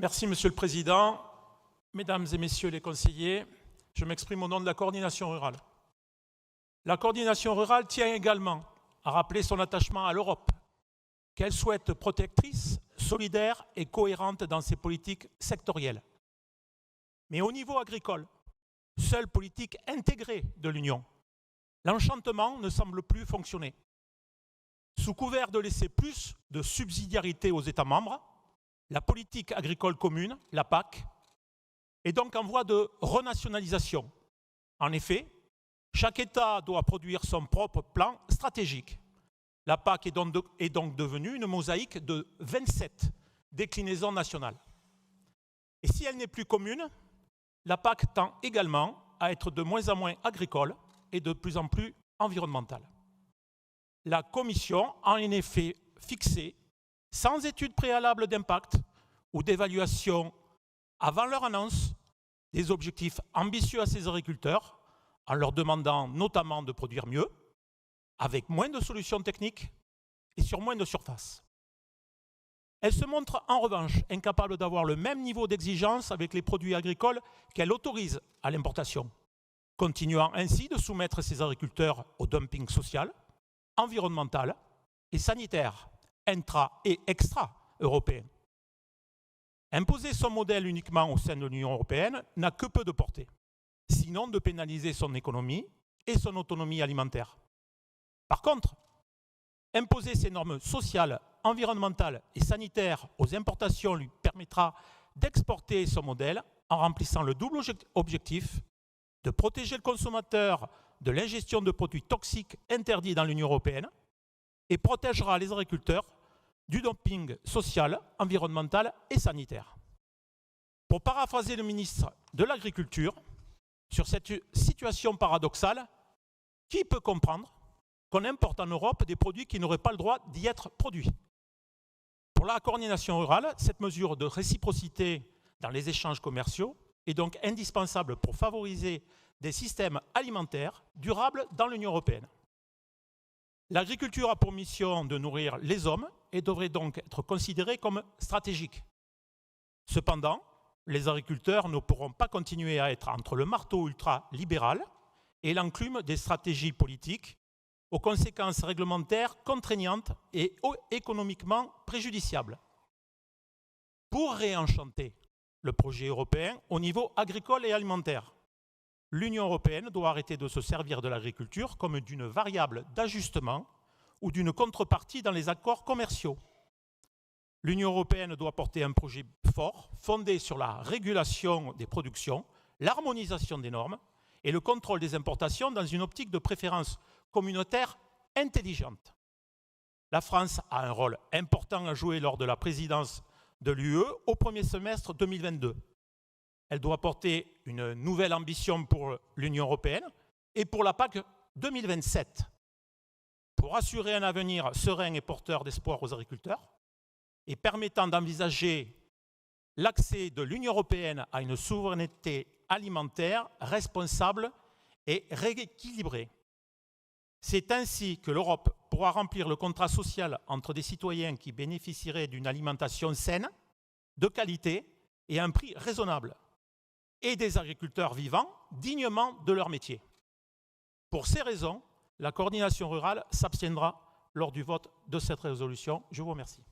Merci, Monsieur le Président. Mesdames et Messieurs les conseillers, je m'exprime au nom de la coordination rurale. La coordination rurale tient également à rappeler son attachement à l'Europe, qu'elle souhaite protectrice, solidaire et cohérente dans ses politiques sectorielles. Mais au niveau agricole, seule politique intégrée de l'Union, l'enchantement ne semble plus fonctionner. Sous couvert de laisser plus de subsidiarité aux États membres, la politique agricole commune, la PAC, est donc en voie de renationalisation. En effet, chaque État doit produire son propre plan stratégique. La PAC est donc devenue une mosaïque de 27 déclinaisons nationales. Et si elle n'est plus commune, la PAC tend également à être de moins en moins agricole et de plus en plus environnementale. La Commission a en effet fixé, sans étude préalable d'impact ou d'évaluation avant leur annonce, des objectifs ambitieux à ces agriculteurs, en leur demandant notamment de produire mieux, avec moins de solutions techniques et sur moins de surface. Elle se montre en revanche incapable d'avoir le même niveau d'exigence avec les produits agricoles qu'elle autorise à l'importation, continuant ainsi de soumettre ses agriculteurs au dumping social, environnemental et sanitaire, intra- et extra-européen. Imposer son modèle uniquement au sein de l'Union européenne n'a que peu de portée, sinon de pénaliser son économie et son autonomie alimentaire. Par contre, imposer ces normes sociales, environnementales et sanitaires aux importations lui permettra d'exporter son modèle en remplissant le double objectif de protéger le consommateur de l'ingestion de produits toxiques interdits dans l'Union européenne et protégera les agriculteurs du dumping social, environnemental et sanitaire. Pour paraphraser le ministre de l'Agriculture, sur cette situation paradoxale, qui peut comprendre qu'on importe en Europe des produits qui n'auraient pas le droit d'y être produits? Pour la coordination rurale, cette mesure de réciprocité dans les échanges commerciaux est donc indispensable pour favoriser des systèmes alimentaires durables dans l'Union européenne. L'agriculture a pour mission de nourrir les hommes et devrait donc être considérée comme stratégique. Cependant, les agriculteurs ne pourront pas continuer à être entre le marteau ultra-libéral et l'enclume des stratégies politiques aux conséquences réglementaires contraignantes et économiquement préjudiciables. Pour réenchanter le projet européen au niveau agricole et alimentaire, l'Union européenne doit arrêter de se servir de l'agriculture comme d'une variable d'ajustement ou d'une contrepartie dans les accords commerciaux. L'Union européenne doit porter un projet fort, fondé sur la régulation des productions, l'harmonisation des normes et le contrôle des importations dans une optique de préférence communautaire intelligente. La France a un rôle important à jouer lors de la présidence de l'UE au premier semestre 2022. Elle doit porter une nouvelle ambition pour l'Union européenne et pour la PAC 2027, pour assurer un avenir serein et porteur d'espoir aux agriculteurs et permettant d'envisager l'accès de l'Union européenne à une souveraineté alimentaire responsable et rééquilibrée. C'est ainsi que l'Europe pourra remplir le contrat social entre des citoyens qui bénéficieraient d'une alimentation saine, de qualité et à un prix raisonnable, et des agriculteurs vivant dignement de leur métier. Pour ces raisons, la coordination rurale s'abstiendra lors du vote de cette résolution. Je vous remercie.